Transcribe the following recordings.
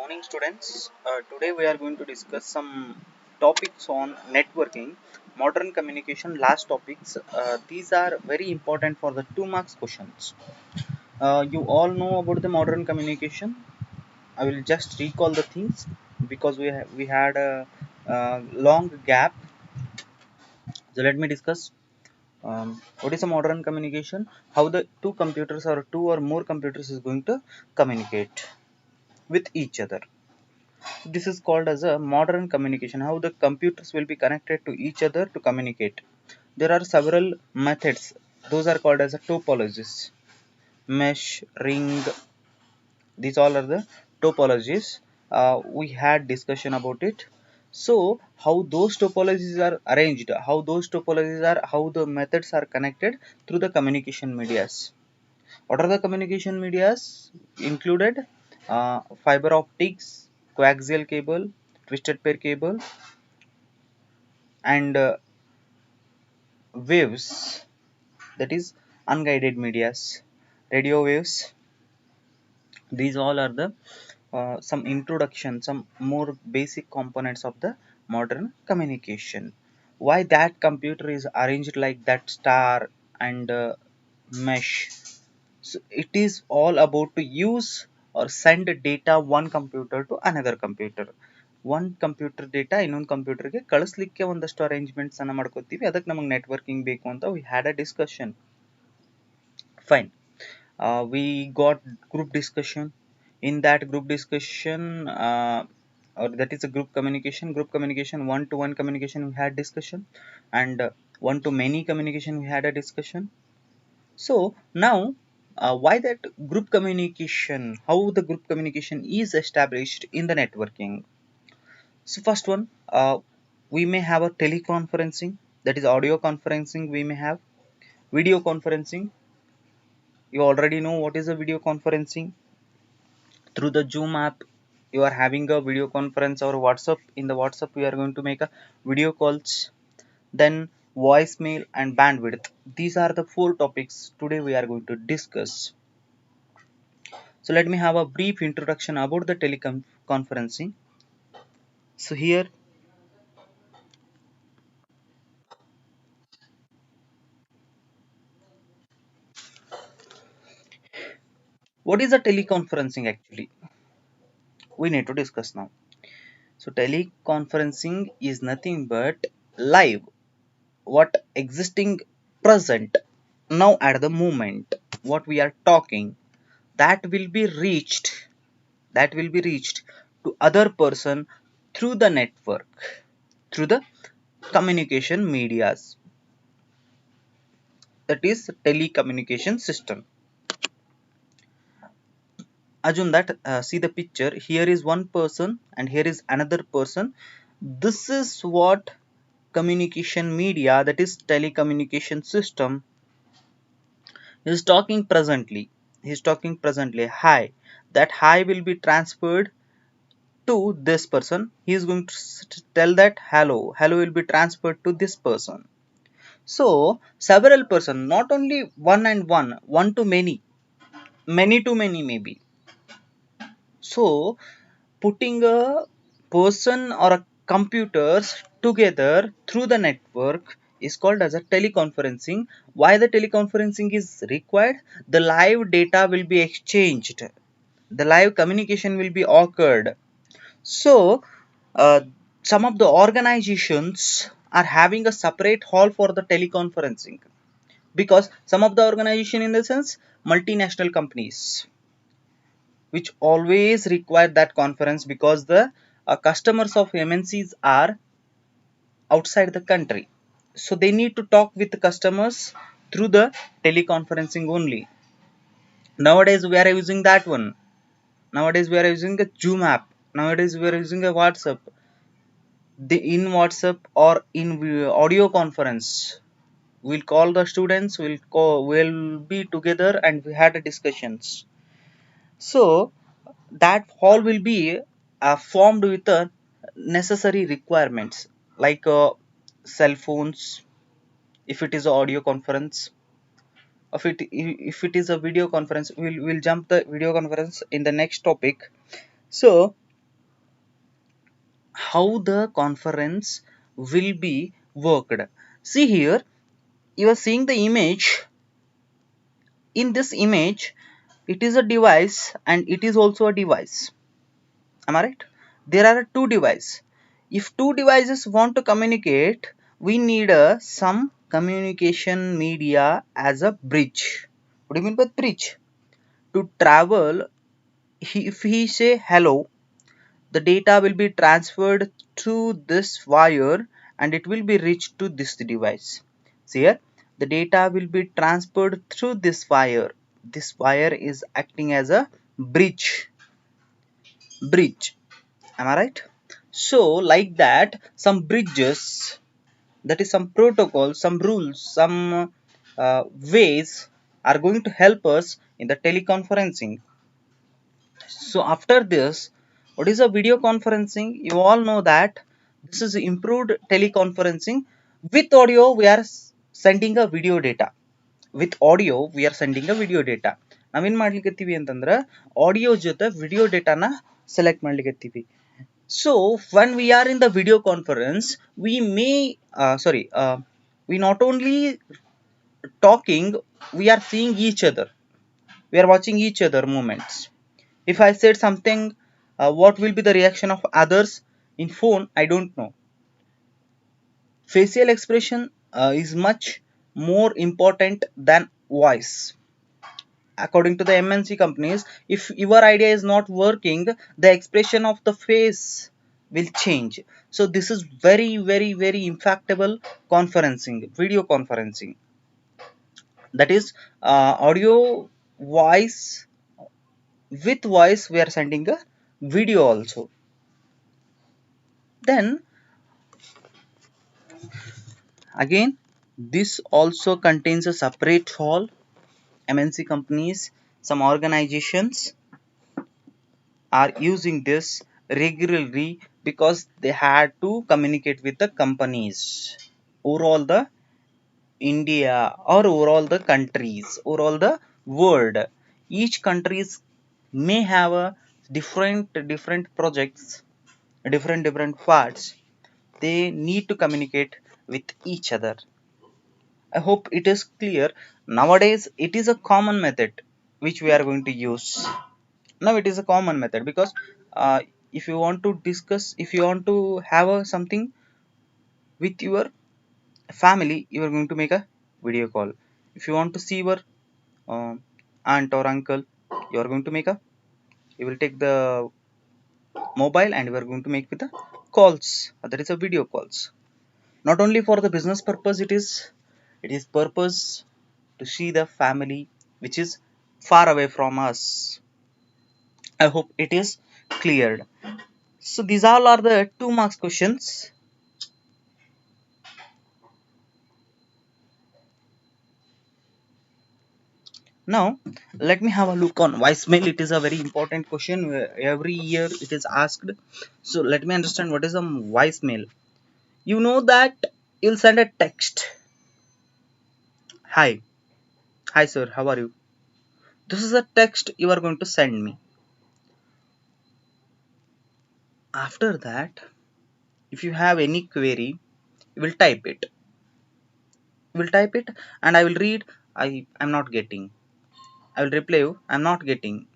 morning, students. Today we are going to discuss some topics on networking, modern communication. Last topics. These are very important for the 2 marks questions. You all know about the modern communication. I will just recall the things because we had a long gap. So let me discuss what is a modern communication. How the two computers or two or more computers is going to communicate with each other. This is called as a modern communication, how the computers will be connected to each other to communicate. There are several methods. Those are called as a topologies. Mesh, ring, these all are the topologies. We had discussion about it. So how those topologies are arranged, how the methods are connected through the communication medias. What are the communication medias included? Fiber optics, coaxial cable, twisted pair cable, and waves, that is unguided medias, radio waves. These all are the some introduction, some more basic components of the modern communication. Why that computer is arranged like that star and mesh. So it is all about to use or send data one computer to another computer. One computer data ಇನ್ನೊಂದು ಕಂಪ್ಯೂಟರ್ಗೆ ಕಳಿಸ್ಲಿಕ್ಕೆ ಒಂದಷ್ಟು arrangements ಅನ್ನ ಮಾಡ್ಕೋತೀವಿ. ಅದಕ್ಕೆ ನಮಗೆ networking ಬೇಕು ಅಂತ we had a discussion. Fine. We got group discussion. In that group discussion, or that is a group communication, one to one communication we had discussion, and one to many communication we had a discussion. So now, why that group communication, how the group communication is established in the networking. So first one, we may have a teleconferencing, that is audio conferencing. We may have video conferencing. You already know what is a video conferencing. Through the Zoom app, you are having a video conference, or WhatsApp. In the WhatsApp, we are going to make a video calls. Then voicemail and bandwidth. These are the four topics today we are going to discuss. So let me have a brief introduction about the teleconferencing. So here, what is a teleconferencing actually? We need to discuss now. So teleconferencing is nothing but live, what existing present now at the moment, what we are talking, that will be reached, to other person through the network, through the communication medias, that is telecommunication system. Assume that, see the picture, here is one person and here is another person. This is what communication media, that is telecommunication system, is talking presently. He's talking presently. Hi. That hi will be transferred to this person. He is going to tell that hello. Hello will be transferred to this person. So several person, not only one and one, one to many, many to many maybe. So putting a person or a computers together through the network is called as a teleconferencing. Why the teleconferencing is required? The live data will be exchanged, the live communication will be occurred. So uh, some of the organizations are having a separate hall for the teleconferencing, because some of the organization, in the sense multinational companies, which always require that conference, because the customers of MNCs are outside the country, so they need to talk with the customers through the teleconferencing only. Nowadays we are using that one. Nowadays we are using a Zoom app. Nowadays we are using a WhatsApp. In WhatsApp or in audio conference, we'll call the students, we'll be together and we had a discussions. So that hall will be formed with the necessary requirements, like cell phones, if it is a audio conference. If it is a video conference, we'll jump the video conference in the next topic. So how the conference will be worked. See here, you are seeing the image. In this image, it is a device and it is also a device. Am I right? There are two devices. If two devices want to communicate, we need some communication media as a bridge. What do you mean by bridge? To travel, if he say hello, the data will be transferred through this wire and it will be reached to this device. See here, the data will be transferred through this wire. This wire is acting as a bridge. Am I right? So like that, some bridges, that is some protocols, some rules, some ways are going to help us in the teleconferencing. So after this, what is a video conferencing? You all know that this is improved teleconferencing. With audio, we are sending a video data. With audio, we are sending a video data. ನಾವೇನ್ ಮಾಡ್ಲಿಕ್ಕತ್ತೀವಿ ಅಂತಂದ್ರೆ audio ಜೊತೆ video ಡೇಟಾನ select ಮಾಡ್ಲಿಕ್ಕತ್ತೀವಿ. So when we are in the video conference, we may we not only talking, we are seeing each other, we are watching each other movements. If I said something, what will be the reaction of others in phone, I don't know. Facial expression is much more important than voice. According to the MNC companies, if your idea is not working, the expression of the face will change. So this is very very impactable conferencing, video conferencing. That is audio, voice. With voice, we are sending a video also. Then again, this also contains a separate hall. MNC companies, some organizations are using this regularly because they had to communicate with the companies overall the India or overall the countries, overall the world. Each countries may have a different projects, different parts. They need to communicate with each other. I hope it is clear. Nowadays, it is a common method which we are going to use. Now it is a common method because if you want to discuss, if you want to have something with your family, you are going to make a video call. If you want to see your uh, aunt or uncle, you are going to make a, you will take the mobile and you are going to make with the calls. That is a video calls. Not only for the business purpose, it is purpose to see the family which is far away from us. I hope it is cleared. So these all are the 2 marks questions. Now let me have a look on voicemail. It is a very important question. Every year it is asked. So let me understand what is a voicemail. You know that you'll send a text. Hi, hi sir, how are you? This is a text you are going to send me. After that, if you have any query, you will type it. You will type it and I will read. I am not getting. I will reply you. I am not getting.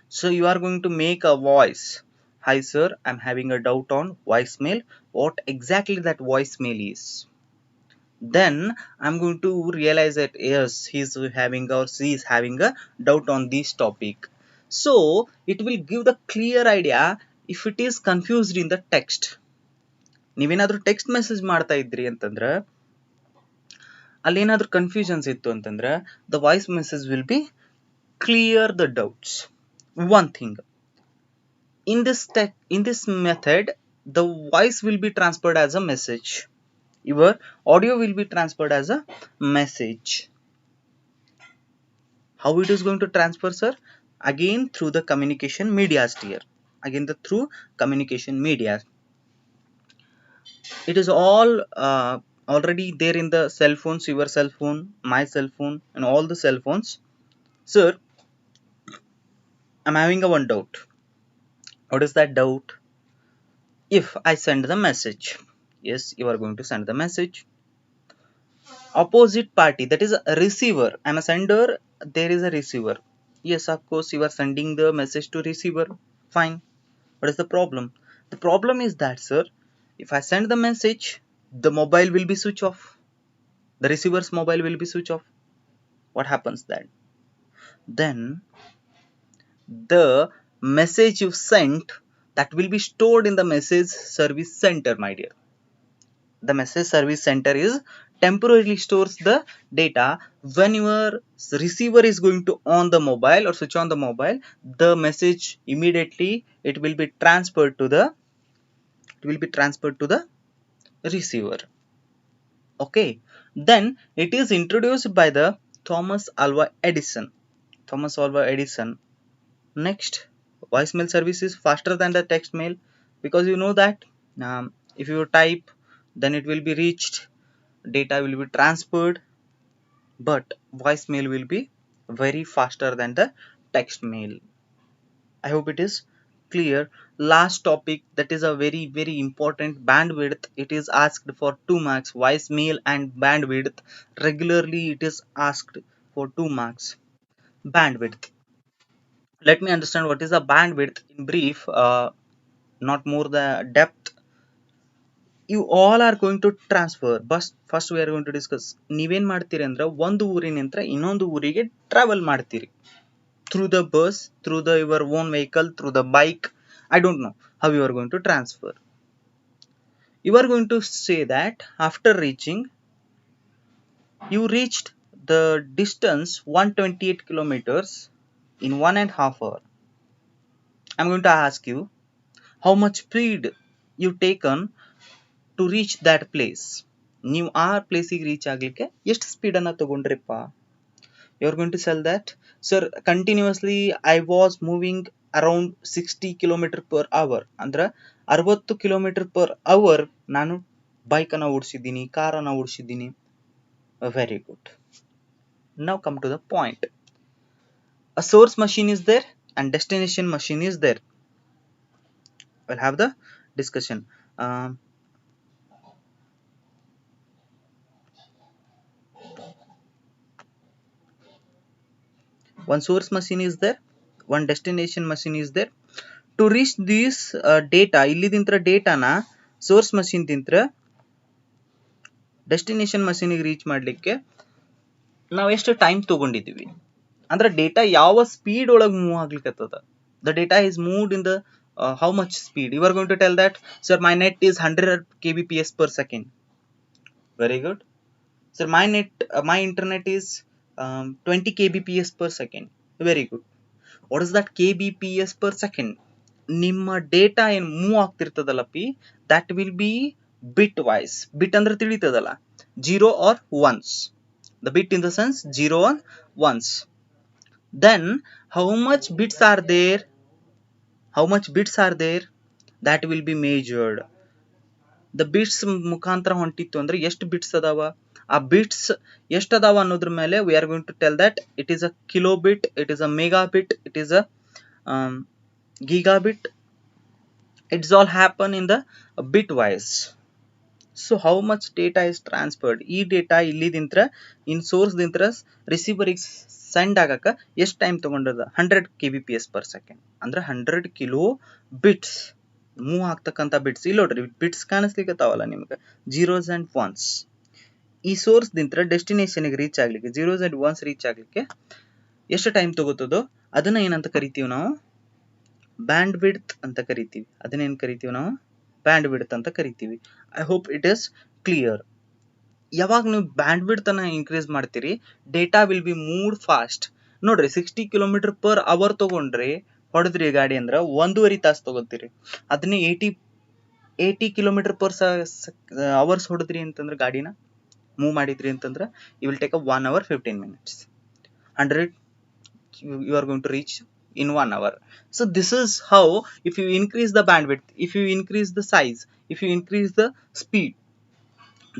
So you are going to make a voice. Hi sir, I'm having a doubt on voicemail. What exactly that voicemail is? Then I'm going to realize that yes, he's having or she is having a doubt on this topic. So it will give the clear idea if it is confused in the text. ನೀವೇನಾದ್ರೂ text message ಮಾಡ್ತಾ ಇದ್ರಿ ಅಂತಂದ್ರೆ ಅಲ್ಲಿ ಏನಾದ್ರೂ confusions ಇತ್ತು ಅಂತಂದ್ರೆ the voice message will be clear the doubts. One thing, in this method, the voice will be transferred as a message. Your audio will be transferred as a message. How it is going to transfer, sir? Again through the communication media here. Again through communication media. It is all already there in the cell phones, your cell phone, my cell phone, and all the cell phones. Sir, I'm having a one doubt. What is that doubt? if I send the message, yes, you are going to send the message. Opposite party, that is a receiver. I'm a sender, there is a receiver. Yes, of course, you are sending the message to receiver. Fine. What is the problem? The problem is that, sir, if I send the message, the mobile will be switch off. The receiver's mobile will be switch off. What happens then? Then the message you sent, that will be stored in the message service center, my dear. The message service center is temporarily stores the data. When your receiver is going to on the mobile or switch on the mobile, the message immediately it will be transferred to the receiver. Okay. Then it is introduced by the Thomas Alva Edison. Thomas Alva Edison. Next, voicemail service is faster than the text mail, because you know that if you type, then it will be reached, data will be transferred, but voicemail will be very faster than the text mail. I hope it is clear. Last topic, that is a very important, bandwidth. It is asked for 2 marks. Voicemail and bandwidth, regularly it is asked for 2 marks. Bandwidth, let me understand what is a bandwidth in brief, not more the depth. You all are going to transfer, but first we are going to discuss. ನೀವೇನ್ ಮಾಡ್ತೀರಿ ಅಂದ್ರೆ ಒಂದು ಊರಿನಿಂದ ಇನ್ನೊಂದು ಊರಿಗೆ travel ಮಾಡ್ತೀರಿ through the bus, through the your own vehicle, through the bike. I don't know how you are going to transfer. You are going to say that after reaching, you reached the distance 128 kilometers in 1.5 hours. I'm going to ask you how much speed you taken to reach that place. ನೀವು ಆ ಪ್ಲೇಸಿಗೆ reach ಆಗ್ಲಿಕ್ಕೆ ಎಷ್ಟು speed ಅನ್ನ ತಗೊಂಡ್ರಿಪ್ಪ? You are going to sell that, sir continuously I was moving around 60 kilometre per hour. ಅಂದ್ರೆ 60 kilometre per hour ನಾನು bike ಅನ್ನ ಓಡಿಸಿದ್ದೀನಿ, ಕಾರ್ ಅನ್ನ ಓಡಿಸಿದ್ದೀನಿ. Very good. Now come to the point. A source machine is there and destination machine is there. We'll have the discussion. One source machine is there, one destination machine is there. To reach this data, ಇಲ್ಲಿದಿಂತ್ರ ಡೇಟಾನ source machine ದಿಂತ್ರ destination ಮಷೀನಿಗೆ reach ಮಾಡಲಿಕ್ಕೆ ನಾವು ಎಷ್ಟು time ತಗೊಂಡಿದ್ದೀವಿ, ಅಂದ್ರೆ data ಯಾವ ಸ್ಪೀಡ್ ಒಳಗೆ ಮೂವ್ ಆಗ್ಲಿಕ್ಕತ್ತದ. The data is moved in the how much speed. You are going to tell that, sir, my net is 100 kbps per second. Very good. Sir, my internet is 20 kbps per second. Very good. What is that kbps per second? ನಿಮ್ಮ data ಏನು move ಆಗ್ತಿರ್ತದಲ್ಲ ಪಿ, that will be bit wise. Bit ಅಂದ್ರೆ ತಿಳಿತದಲ್ಲ, 0 or 1s. The bit in the sense 0 or 1s. Then how much bits are there? How much bits are there? That will be measured. The bits ಮುಖಾಂತರ ಹೊಂಟಿತ್ತು ಅಂದ್ರೆ ಎಷ್ಟು bits ಅದಾವ, ಆ bits ಎಷ್ಟು ಅದಾವ ಅನ್ನೋದ್ರ ಮೇಲೆ we are going to tell that it is a kilobit, it is a megabit, it is a gigabit. It's all happen in the bit wise. So how much data is transferred? ಈ data ಇಲ್ಲಿದಿಂತ್ರ ಇನ್ source ದಿಂತ್ರ ರಿಸೀವರಿಗೆ send ಆಗಕ ಎಷ್ಟು time ತಗೊಂಡದ? 100 kbps per second. ಅಂದ್ರೆ 100 kilo bits move ಆಗ್ತಕ್ಕಂಥ bits. ಇಲ್ಲಿ ನೋಡ್ರಿ bits ಕಾಣಿಸ್ಲಿಕ್ಕತ್ತಾವಲ್ಲ ನಿಮ್ಗೆ, 0s and 1s. ಈ source ದಿಂತ್ರ ಡೆಸ್ಟಿನೇಷನ್ಗೆ reach ಆಗ್ಲಿಕ್ಕೆ 0s and 1s ರೀಚ್ ಆಗ್ಲಿಕ್ಕೆ ಎಷ್ಟು ಟೈಮ್ ತಗೋತದೋ ಅದನ್ನ ಏನಂತ ಕರಿತೀವಿ ನಾವು? ಬ್ಯಾಂಡ್ ವಿಡ್ತ್ ಅಂತ ಕರಿತೀವಿ. ಅದನ್ನೇನು ಕರಿತೀವಿ ನಾವು? ಬ್ಯಾಂಡ್ ವಿಡ್ತ್ ಅಂತ ಕರಿತೀವಿ. I hope it is clear. ಯಾವಾಗ ನೀವು ಬ್ಯಾಂಡ್ ವಿಡ್ತ್ ಅನ್ನ ಇನ್ಕ್ರೀಸ್ ಮಾಡ್ತೀರಿ, data will be moved fast. ನೋಡ್ರಿ 60 ಕಿಲೋಮೀಟರ್ ಪರ್ ಅವರ್ ತಗೊಂಡ್ರಿ ಹೊಡೆದ್ರಿ ಗಾಡಿ ಅಂದ್ರೆ 1.5 ತಾಸು ತಗೋತೀರಿ. ಅದನ್ನೇ 80 ಕಿಲೋಮೀಟರ್ ಪರ್ ಅವರ್ಸ್ ಹೊಡೆದ್ರಿ ಅಂತಂದ್ರೆ, ಗಾಡಿನ ಮೂವ್ ಮಾಡಿದ್ರಿ ಅಂತಂದ್ರೆ, you will take 1 hour 15 minutes. 100 you are going to reach in 1 hour. So this is how, if you increase the bandwidth, if you increase the size, if you increase the speed,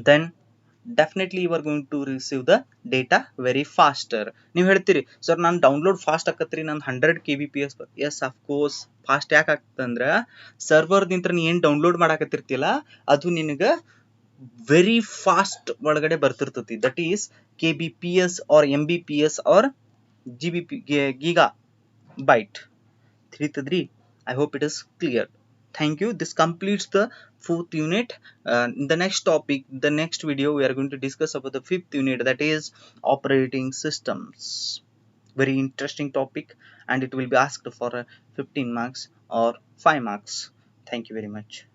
then definitely you are going to receive the data very faster. ನೀವು ಹೇಳ್ತೀರಿ sir ನಾನು download fast ಆಕತ್ರಿ ನಾನು 100 kbps. Yes of course fast ಯಾಕೆ ಆಗ್ತಂದ್ರ ಸರ್ವರ್ದಿಂತ್ರ ನೀ ಏನು download ಮಾಡಾಕತ್ತಿರ್ತಿಲ್ಲ ಅದು ನಿನಗೆ ವೆರಿ ಫಾಸ್ಟ್ ಒಳಗಡೆ ಬರ್ತಿರ್ತತಿ. That is kbps or mbps or gbp gigabyte. ತಿಳಿತದ್ರಿ? I hope it is clear. Thank you. This completes the 4th unit. In the next topic, the next video, we are going to discuss about the 5th unit, that is operating systems. Very interesting topic, and it will be asked for 15 marks or 5 marks. Thank you very much.